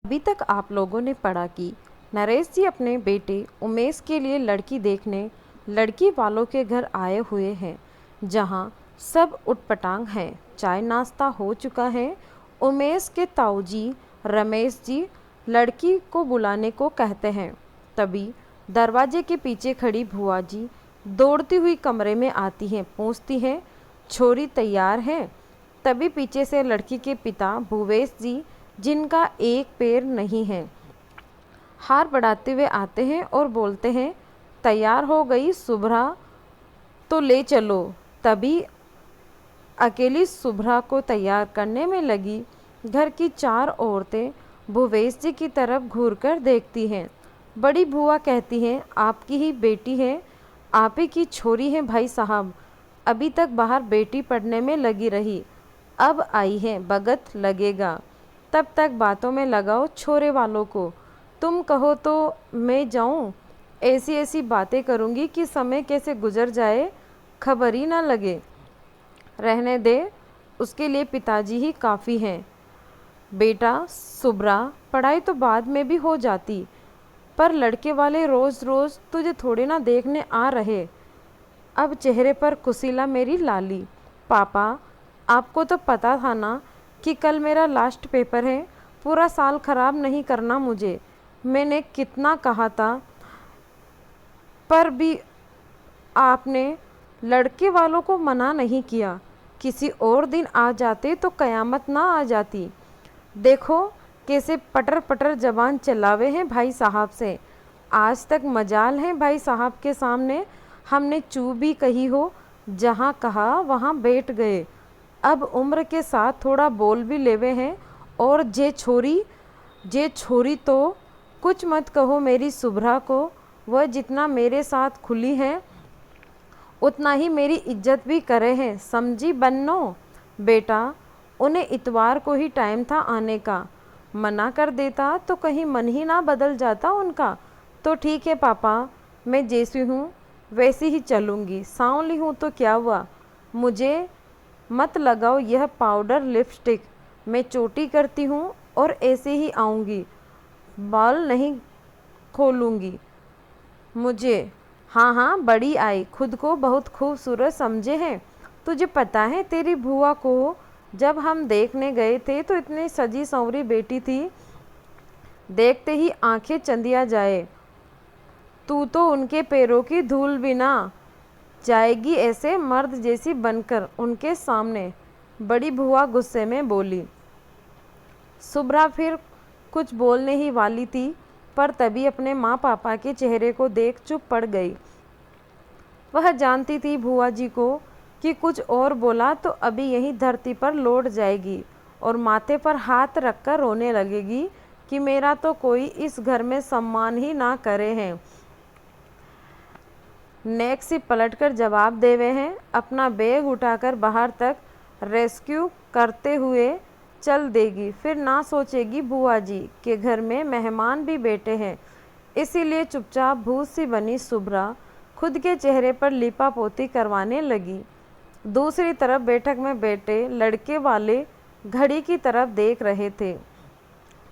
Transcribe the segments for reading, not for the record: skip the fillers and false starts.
अभी तक आप लोगों ने पढ़ा कि नरेश जी अपने बेटे उमेश के लिए लड़की देखने लड़की वालों के घर आए हुए हैं, जहां सब उटपटांग हैं। चाय नाश्ता हो चुका है। उमेश के ताऊजी रमेश जी लड़की को बुलाने को कहते हैं। तभी दरवाजे के पीछे खड़ी भुआ जी दौड़ती हुई कमरे में आती हैं, पूछती हैं, छोरी तैयार है? तभी पीछे से लड़की के पिता भूवेश जी, जिनका एक पैर नहीं है, हार बढ़ाते हुए आते हैं और बोलते हैं, तैयार हो गई शुभ्रा तो ले चलो। तभी अकेली शुभ्रा को तैयार करने में लगी घर की चार औरतें भूवेश जी की तरफ घूरकर देखती हैं। बड़ी भुआ कहती हैं, आपकी ही बेटी है, आप ही की छोरी है भाई साहब। अभी तक बाहर बेटी पढ़ने में लगी रही, अब आई है, बगत लगेगा। तब तक बातों में लगाओ छोरे वालों को। तुम कहो तो मैं जाऊं? ऐसी ऐसी बातें करूंगी कि समय कैसे गुजर जाए खबर ही ना लगे। रहने दे, उसके लिए पिताजी ही काफ़ी हैं। बेटा शुभ्रा, पढ़ाई तो बाद में भी हो जाती, पर लड़के वाले रोज़ रोज़ तुझे थोड़े ना देखने आ रहे। अब चेहरे पर कुशीला मेरी लाली। पापा, आपको तो पता था ना कि कल मेरा लास्ट पेपर है, पूरा साल खराब नहीं करना मुझे। मैंने कितना कहा था, पर भी आपने लड़के वालों को मना नहीं किया। किसी और दिन आ जाते तो कयामत ना आ जाती। देखो कैसे पटर पटर जबान चलावे हैं भाई साहब से। आज तक मजाल है भाई साहब के सामने हमने चू भी कही हो, जहाँ कहा वहाँ बैठ गए। अब उम्र के साथ थोड़ा बोल भी लेवे हैं। और जे छोरी तो कुछ मत कहो मेरी शुभ्रा को। वह जितना मेरे साथ खुली है उतना ही मेरी इज्जत भी करे हैं, समझी बन्नो? बेटा, उन्हें इतवार को ही टाइम था आने का, मना कर देता तो कहीं मन ही ना बदल जाता उनका। तो ठीक है पापा, मैं जैसी हूँ वैसी ही चलूँगी। सांवली हूँ तो क्या हुआ, मुझे मत लगाओ यह पाउडर लिपस्टिक। मैं चोटी करती हूँ और ऐसे ही आऊँगी, बाल नहीं खोलूँगी मुझे। हाँ हाँ, बड़ी आई, खुद को बहुत खूबसूरत समझे हैं। तुझे पता है तेरी बुआ को जब हम देखने गए थे तो इतनी सजी संवरी बेटी थी, देखते ही आंखें चंदिया जाए। तू तो उनके पैरों की धूल भी ना जाएगी ऐसे मर्द जैसी बनकर उनके सामने। बड़ी बुआ गुस्से में बोली। शुभ्रा फिर कुछ बोलने ही वाली थी, पर तभी अपने माँ पापा के चेहरे को देख चुप पड़ गई। वह जानती थी बुआ जी को कि कुछ और बोला तो अभी यहीं धरती पर लौट जाएगी और माथे पर हाथ रखकर रोने लगेगी कि मेरा तो कोई इस घर में सम्मान ही ना करे हैं। नेक से पलटकर जवाब देवे हैं, अपना बैग उठाकर बाहर तक रेस्क्यू करते हुए चल देगी। फिर ना सोचेगी बुआ जी के घर में मेहमान भी बैठे हैं। इसीलिए चुपचाप भूत सी बनी शुभ्रा खुद के चेहरे पर लिपा पोती करवाने लगी। दूसरी तरफ बैठक में बैठे लड़के वाले घड़ी की तरफ देख रहे थे।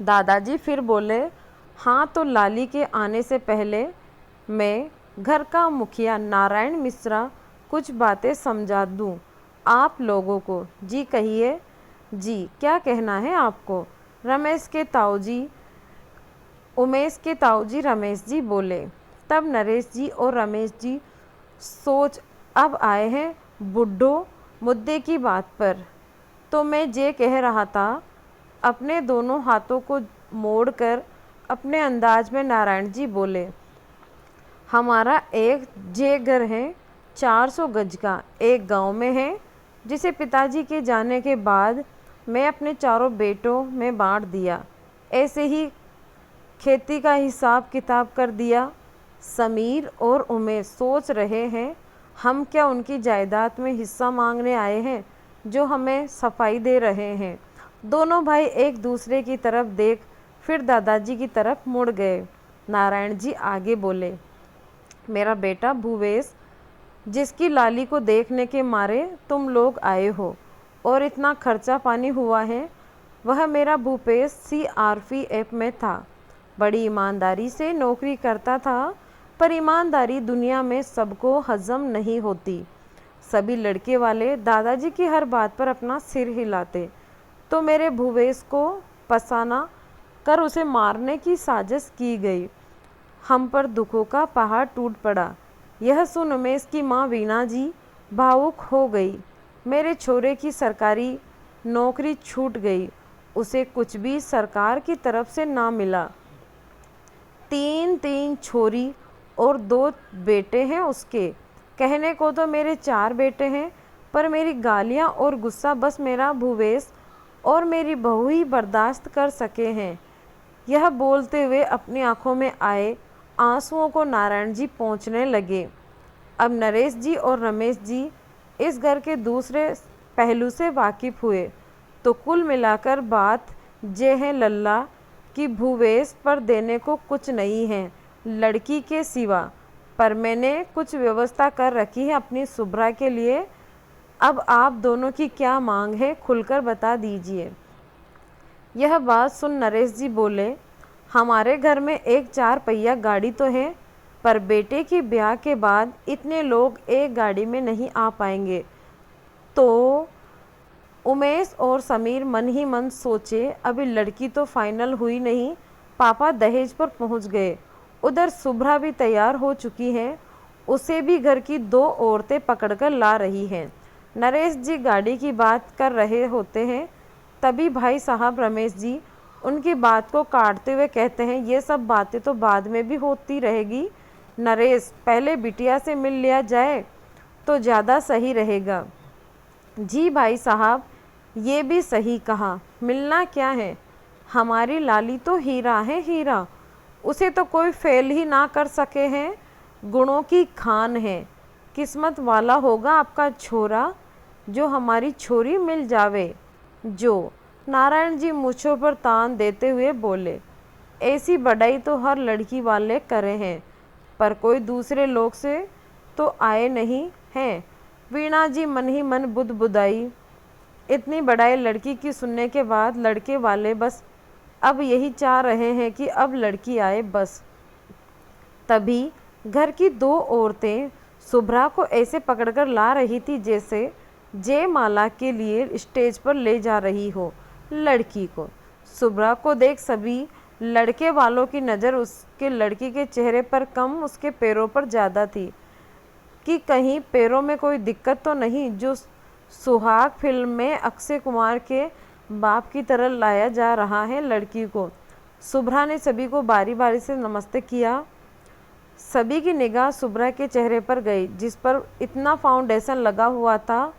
दादाजी फिर बोले, हाँ तो लाली के आने से पहले मैं घर का मुखिया नारायण मिश्रा कुछ बातें समझा दूँ आप लोगों को। जी कहिए। जी, क्या कहना है आपको? उमेश के ताऊजी रमेश जी बोले। तब नरेश जी और रमेश जी सोच अब आए हैं बुड्ढो मुद्दे की बात पर। तो मैं जे कह रहा था, अपने दोनों हाथों को मोड़कर अपने अंदाज में नारायण जी बोले, हमारा एक जे घर है 400 गज का, एक गांव में है, जिसे पिताजी के जाने के बाद मैं अपने चारों बेटों में बांट दिया। ऐसे ही खेती का हिसाब किताब कर दिया। समीर और उमेश सोच रहे हैं हम क्या उनकी जायदाद में हिस्सा मांगने आए हैं जो हमें सफाई दे रहे हैं। दोनों भाई एक दूसरे की तरफ देख फिर दादाजी की तरफ मुड़ गए। नारायण जी आगे बोले, मेरा बेटा भूवेश, जिसकी लाली को देखने के मारे तुम लोग आए हो और इतना खर्चा पानी हुआ है, वह मेरा भूपेश CRPF में था। बड़ी ईमानदारी से नौकरी करता था, पर ईमानदारी दुनिया में सबको हजम नहीं होती। सभी लड़के वाले दादाजी की हर बात पर अपना सिर हिलाते, तो मेरे भूपेश को फंसाना कर उसे मारने की साजिश की गई। हम पर दुखों का पहाड़ टूट पड़ा। यह सुन उमेश की माँ वीणा जी भावुक हो गई। मेरे छोरे की सरकारी नौकरी छूट गई, उसे कुछ भी सरकार की तरफ से ना मिला। तीन छोरी और 2 बेटे हैं उसके। कहने को तो मेरे 4 बेटे हैं, पर मेरी गालियाँ और गुस्सा बस मेरा भूपेश और मेरी बहू ही बर्दाश्त कर सके हैं। यह बोलते हुए अपनी आंखों में आए आंसुओं को नारायण जी पोंछने लगे। अब नरेश जी और रमेश जी इस घर के दूसरे पहलू से वाकिफ हुए, तो कुल मिलाकर बात ये है लल्ला कि भूपेश पर देने को कुछ नहीं है लड़की के सिवा, पर मैंने कुछ व्यवस्था कर रखी है अपनी शुभ्रा के लिए। अब आप दोनों की क्या मांग है, खुलकर बता दीजिए। यह बात सुन नरेश जी बोले, हमारे घर में एक 4 पहिया गाड़ी तो है, पर बेटे की ब्याह के बाद इतने लोग एक गाड़ी में नहीं आ पाएंगे। तो उमेश और समीर मन ही मन सोचे, अभी लड़की तो फाइनल हुई नहीं, पापा दहेज पर पहुंच गए। उधर शुभ्रा भी तैयार हो चुकी है, उसे भी घर की 2 औरतें पकड़कर ला रही हैं। नरेश जी गाड़ी की बात कर रहे होते हैं, तभी भाई साहब रमेश जी उनकी बात को काटते हुए कहते हैं, ये सब बातें तो बाद में भी होती रहेगी नरेश, पहले बिटिया से मिल लिया जाए तो ज़्यादा सही रहेगा। जी भाई साहब, ये भी सही कहा, मिलना क्या है, हमारी लाली तो हीरा है हीरा, उसे तो कोई फेल ही ना कर सके हैं, गुणों की खान है। किस्मत वाला होगा आपका छोरा जो हमारी छोरी मिल जावे। जो नारायण जी मूछों पर तान देते हुए बोले, ऐसी बढ़ाई तो हर लड़की वाले करे हैं, पर कोई दूसरे लोग से तो आए नहीं हैं। वीणा जी मन ही मन बुदबुदाई। इतनी बढ़ाई लड़की की सुनने के बाद लड़के वाले बस अब यही चाह रहे हैं कि अब लड़की आए बस। तभी घर की 2 औरतें शुभ्रा को ऐसे पकड़कर ला रही थी जैसे जयमाला के लिए स्टेज पर ले जा रही हो लड़की को। शुभ्रा को देख सभी लड़के वालों की नज़र उसके लड़की के चेहरे पर कम उसके पैरों पर ज़्यादा थी कि कहीं पैरों में कोई दिक्कत तो नहीं, जो सुहाग फिल्म में अक्षय कुमार के बाप की तरह लाया जा रहा है लड़की को। शुभ्रा ने सभी को बारी बारी से नमस्ते किया। सभी की निगाह शुभ्रा के चेहरे पर गई, जिस पर इतना फाउंडेशन लगा हुआ था,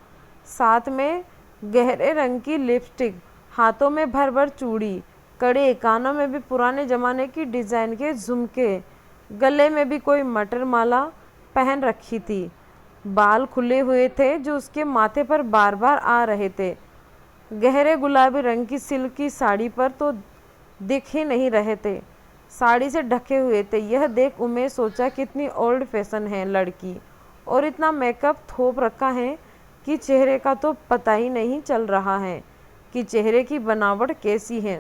साथ में गहरे रंग की लिपस्टिक, हाथों में भर भर चूड़ी, कड़े, कानों में भी पुराने ज़माने की डिज़ाइन के झुमके, गले में भी कोई मटर माला पहन रखी थी। बाल खुले हुए थे जो उसके माथे पर बार बार आ रहे थे। गहरे गुलाबी रंग की सिल्क की साड़ी पर तो दिख ही नहीं रहे थे, साड़ी से ढके हुए थे। यह देख उमेश सोचा कितनी ओल्ड फैशन है लड़की, और इतना मेकअप थोप रखा है कि चेहरे का तो पता ही नहीं चल रहा है कि चेहरे की बनावट कैसी है।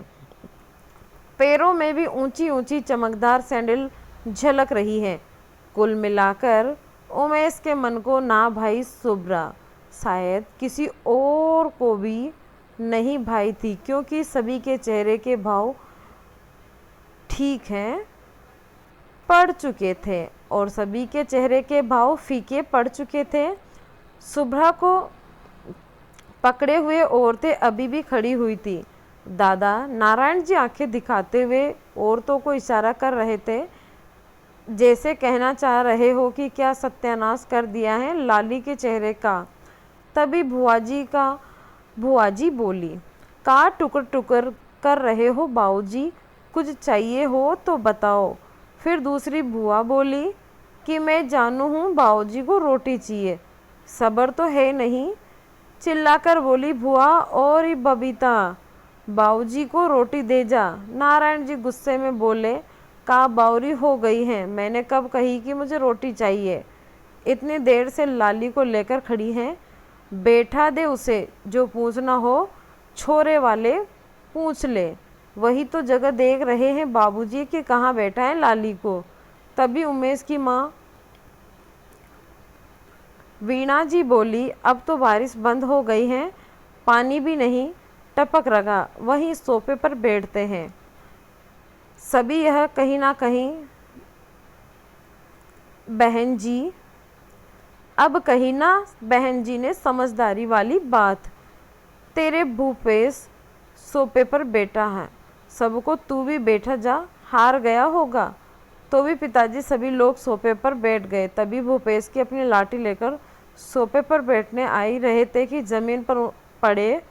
पैरों में भी ऊंची ऊंची चमकदार सैंडल झलक रही है। कुल मिलाकर उमेश के मन को ना भाई शुभ्रा, शायद किसी और को भी नहीं भाई थी, क्योंकि सभी के चेहरे के भाव ठीक हैं पड़ चुके थे और सभी के चेहरे के भाव फीके पड़ चुके थे। शुभ्रा को पकड़े हुए औरतें अभी भी खड़ी हुई थी। दादा नारायण जी आंखें दिखाते हुए औरतों को इशारा कर रहे थे, जैसे कहना चाह रहे हो कि क्या सत्यानाश कर दिया है लाली के चेहरे का। तभी बुआ जी बोली, का टुकर टुकर कर रहे हो बाऊजी, कुछ चाहिए हो तो बताओ। फिर दूसरी बुआ बोली कि मैं जानू हूँ बाऊजी को रोटी चाहिए, सब्र तो है नहीं। चिल्लाकर बोली बुआ, और ये बबीता, बाऊजी को रोटी दे जा। नारायण जी गुस्से में बोले, का बावरी हो गई है, मैंने कब कही कि मुझे रोटी चाहिए। इतनी देर से लाली को लेकर खड़ी हैं, बैठा दे उसे, जो पूछना हो छोरे वाले पूछ ले। वही तो जगह देख रहे हैं बाबूजी कि कहाँ बैठा है लाली को। तभी उमेश की माँ वीणा जी बोली, अब तो बारिश बंद हो गई है, पानी भी नहीं टपक रहा, वहीं सोफे पर बैठते हैं सभी। यह कहीं ना कहीं बहन जी, अब कही ना बहन जी ने समझदारी वाली बात। तेरे भूपेश सोफे पर बैठा है, सबको तू भी बैठा जा, हार गया होगा। तो भी पिताजी सभी लोग सोफे पर बैठ गए। तभी भूपेश की अपनी लाठी लेकर सोफे पर बैठने आई रहे थे कि जमीन पर पड़े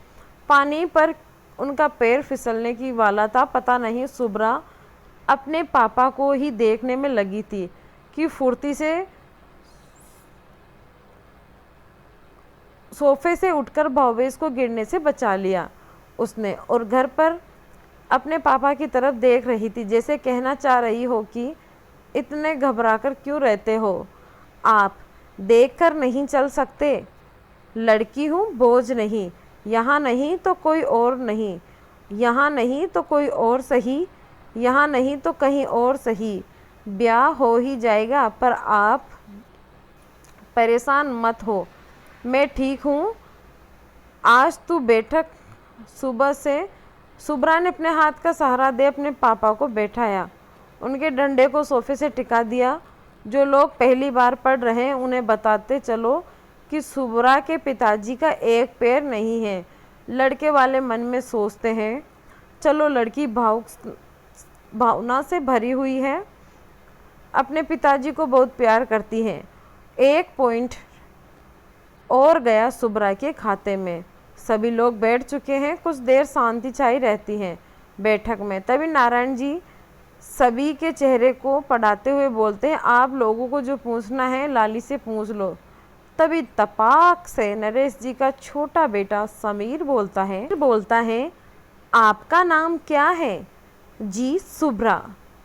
पानी पर उनका पैर फिसलने की वाला था। पता नहीं सुब्रा अपने पापा को ही देखने में लगी थी कि फुर्ती से सोफे से उठकर भवेश को गिरने से बचा लिया उसने, और घर पर अपने पापा की तरफ देख रही थी, जैसे कहना चाह रही हो कि इतने घबराकर क्यों रहते हो आप, देखकर नहीं चल सकते। लड़की हूँ, बोझ नहीं, यहाँ नहीं तो कोई और नहीं, यहाँ नहीं तो कोई और सही, यहाँ नहीं तो कहीं और सही, ब्याह हो ही जाएगा। पर आप परेशान मत हो, मैं ठीक हूँ। आज तू बैठक सुबह से। सुब्रा ने अपने हाथ का सहारा दे अपने पापा को बैठाया, उनके डंडे को सोफे से टिका दिया। जो लोग पहली बार पढ़ रहे हैं उन्हें बताते चलो कि सुब्रा के पिताजी का एक पैर नहीं है। लड़के वाले मन में सोचते हैं चलो लड़की भावना से भरी हुई है, अपने पिताजी को बहुत प्यार करती है। एक पॉइंट और गया सुब्रा के खाते में। सभी लोग बैठ चुके हैं, कुछ देर शांति छाई रहती है बैठक में। तभी नारायण जी सभी के चेहरे को पढ़ाते हुए बोलते हैं, आप लोगों को जो पूछना है लाली से पूछ लो। तभी तपाक से नरेश जी का छोटा बेटा समीर बोलता है आपका नाम क्या है? जी सुब्रा।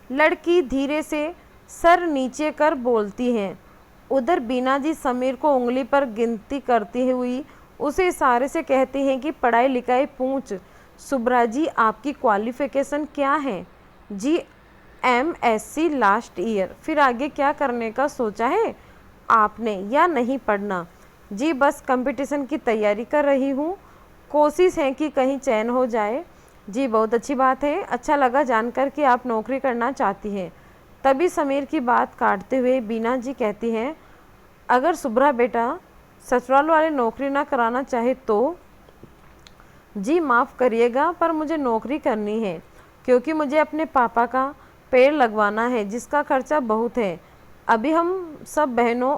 लड़की धीरे से सर नीचे कर बोलती है। उधर बीना जी समीर को उंगली पर गिनती करती हुई उसे इशारे से कहती हैं कि पढ़ाई लिखाई पूछ। सुब्रा जी आपकी क्वालिफिकेशन क्या है? जी MSc लास्ट ईयर। फिर आगे क्या करने का सोचा है आपने या नहीं पढ़ना? जी बस कंपटीशन की तैयारी कर रही हूँ, कोशिश है कि कहीं चयन हो जाए। जी बहुत अच्छी बात है, अच्छा लगा जानकर कि आप नौकरी करना चाहती हैं। तभी समीर की बात काटते हुए बीना जी कहती हैं, अगर सुब्रा बेटा ससुराल वाले नौकरी ना कराना चाहे तो? जी माफ़ करिएगा पर मुझे नौकरी करनी है, क्योंकि मुझे अपने पापा का पैर लगवाना है जिसका खर्चा बहुत है। अभी हम सब बहनों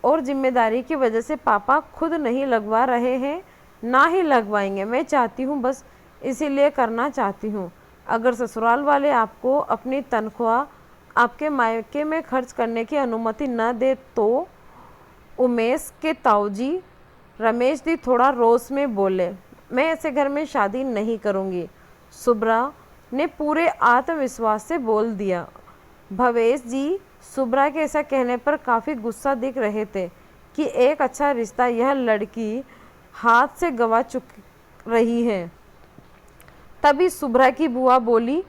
और जिम्मेदारी की वजह से पापा खुद नहीं लगवा रहे हैं, ना ही लगवाएंगे। मैं चाहती हूँ बस इसीलिए करना चाहती हूँ। अगर ससुराल वाले आपको अपनी तनख्वाह आपके मायके में खर्च करने की अनुमति न दे तो? उमेश के ताऊजी रमेश जी थोड़ा रोष में बोले, मैं ऐसे घर में शादी नहीं करूँगी। सुब्रा ने पूरे आत्मविश्वास से बोल दिया। भवेश जी सुब्रा के ऐसा कहने पर काफ़ी गुस्सा दिख रहे थे कि एक अच्छा रिश्ता यह लड़की हाथ से गवा चुक रही है। तभी सुब्रा की बुआ बोली,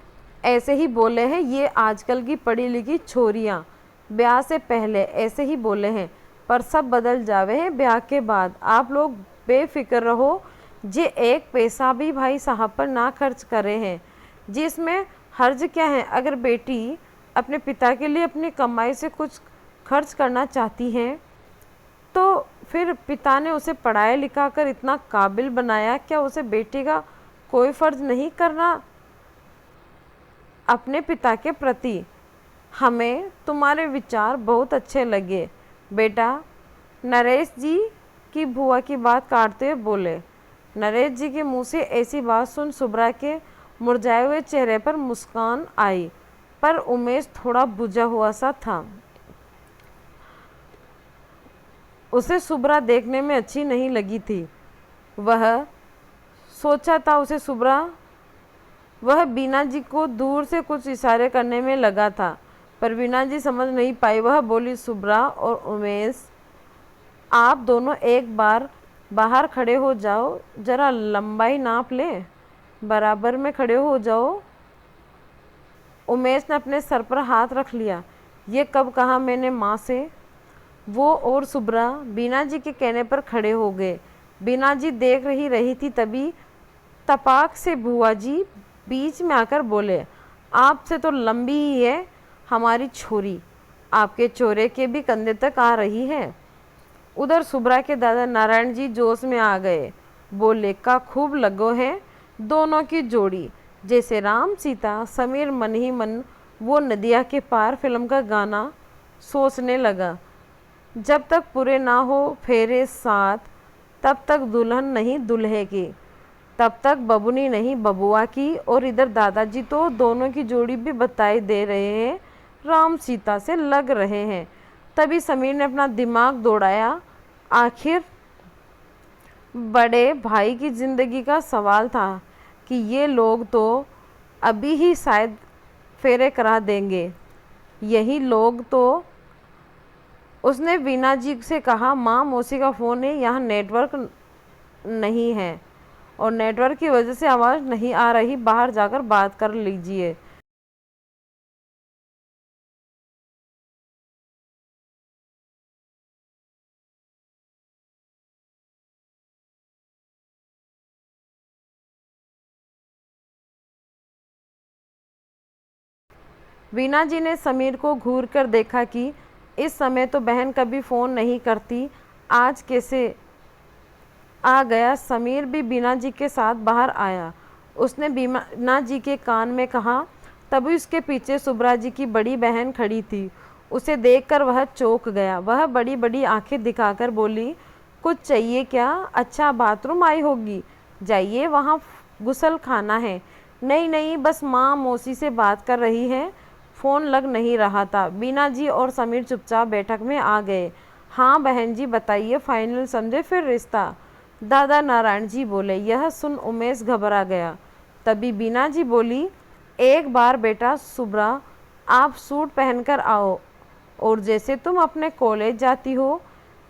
ऐसे ही बोले हैं ये आजकल की पढ़ी लिखी छोरियाँ, ब्याह से पहले ऐसे ही बोले हैं, पर सब बदल जावे हैं ब्याह के बाद। आप लोग बेफिक्र रहो, जे एक पैसा भी भाई साहब पर ना खर्च करे हैं। जिसमें हर्ज क्या है? अगर बेटी अपने पिता के लिए अपनी कमाई से कुछ खर्च करना चाहती हैं तो फिर पिता ने उसे पढ़ाया लिखा कर इतना काबिल बनाया, क्या उसे बेटी का कोई फ़र्ज नहीं करना अपने पिता के प्रति? हमें तुम्हारे विचार बहुत अच्छे लगे बेटा। नरेश जी की बुआ की बात काटते हुए बोले। नरेश जी के मुंह से ऐसी बात सुन सुब्रा के मुरझाए हुए चेहरे पर मुस्कान आई, पर उमेश थोड़ा बुझा हुआ सा था। उसे सुब्रा देखने में अच्छी नहीं लगी थी। वह सोचा था उसे सुब्रा, वह बीना जी को दूर से कुछ इशारे करने में लगा था, पर बीना जी समझ नहीं पाई। वह बोली, सुब्रा और उमेश आप दोनों एक बार बाहर खड़े हो जाओ, जरा लंबाई नाप लें। बराबर में खड़े हो जाओ। उमेश ने अपने सर पर हाथ रख लिया। ये कब कहा मैंने माँ से। वो और सुब्रा बीना जी के कहने पर खड़े हो गए। बीना जी देख रही थी, तभी तपाक से बुआ जी बीच में आकर बोले, आपसे तो लंबी ही है हमारी छोरी, आपके चोरे के भी कंधे तक आ रही है। उधर सुब्रा के दादा नारायण जी जोश में आ गए। बोले, का खूब लगो है दोनों की जोड़ी, जैसे राम सीता। समीर मन ही मन वो नदिया के पार फिल्म का गाना सोचने लगा। जब तक पूरे ना हो फेरे साथ, तब तक दुल्हन नहीं दुल्हे की, तब तक बबुनी नहीं बबुआ की। और इधर दादाजी तो दोनों की जोड़ी भी बताई दे रहे हैं, राम सीता से लग रहे हैं। तभी समीर ने अपना दिमाग दौड़ाया। आखिर बड़े भाई की ज़िंदगी का सवाल था कि ये लोग तो अभी ही शायद फेरे करा देंगे। यही लोग तो। उसने वीना जी से कहा, माँ मौसी का फ़ोन है, यहाँ नेटवर्क नहीं है और नेटवर्क की वजह से आवाज़ नहीं आ रही, बाहर जाकर बात कर लीजिए। वीना जी ने समीर को घूर कर देखा कि इस समय तो बहन कभी फ़ोन नहीं करती, आज कैसे आ गया। समीर भी बीना जी के साथ बाहर आया। उसने बीना जी के कान में कहा। तभी उसके पीछे सुब्रा जी की बड़ी बहन खड़ी थी। उसे देखकर वह चौंक गया। वह बड़ी बड़ी आंखें दिखाकर बोली, कुछ चाहिए क्या? अच्छा, बाथरूम आई होगी, जाइए, वहाँ गुसल खाना है। नहीं नहीं, बस माँ मौसी से बात कर रही है, फ़ोन लग नहीं रहा था। बीना जी और समीर चुपचाप बैठक में आ गए। हाँ बहन जी बताइए, फाइनल समझे फिर रिश्ता? दादा नारायण जी बोले। यह सुन उमेश घबरा गया। तभी बीना जी बोली, एक बार बेटा सुब्रा, आप सूट पहनकर आओ और जैसे तुम अपने कॉलेज जाती हो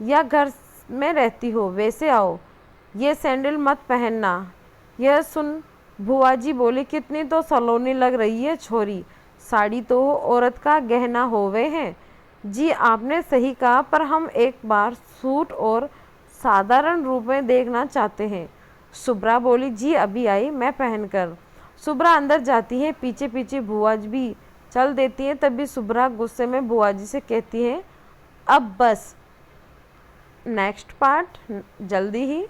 या घर में रहती हो वैसे आओ, ये सैंडल मत पहनना। यह सुन बुआ जी बोली, कितनी तो सलोनी लग रही है छोरी, साड़ी तो औरत का गहना होवे हैं। जी आपने सही कहा, पर हम एक बार सूट और साधारण रूप में देखना चाहते हैं। सुब्रा बोली, जी अभी आई मैं पहनकर। सुब्रा अंदर जाती है, पीछे पीछे बुआ जी भी चल देती हैं। तभी सुब्रा गुस्से में बुआ जी से कहती है, अब बस। नेक्स्ट पार्ट जल्दी ही।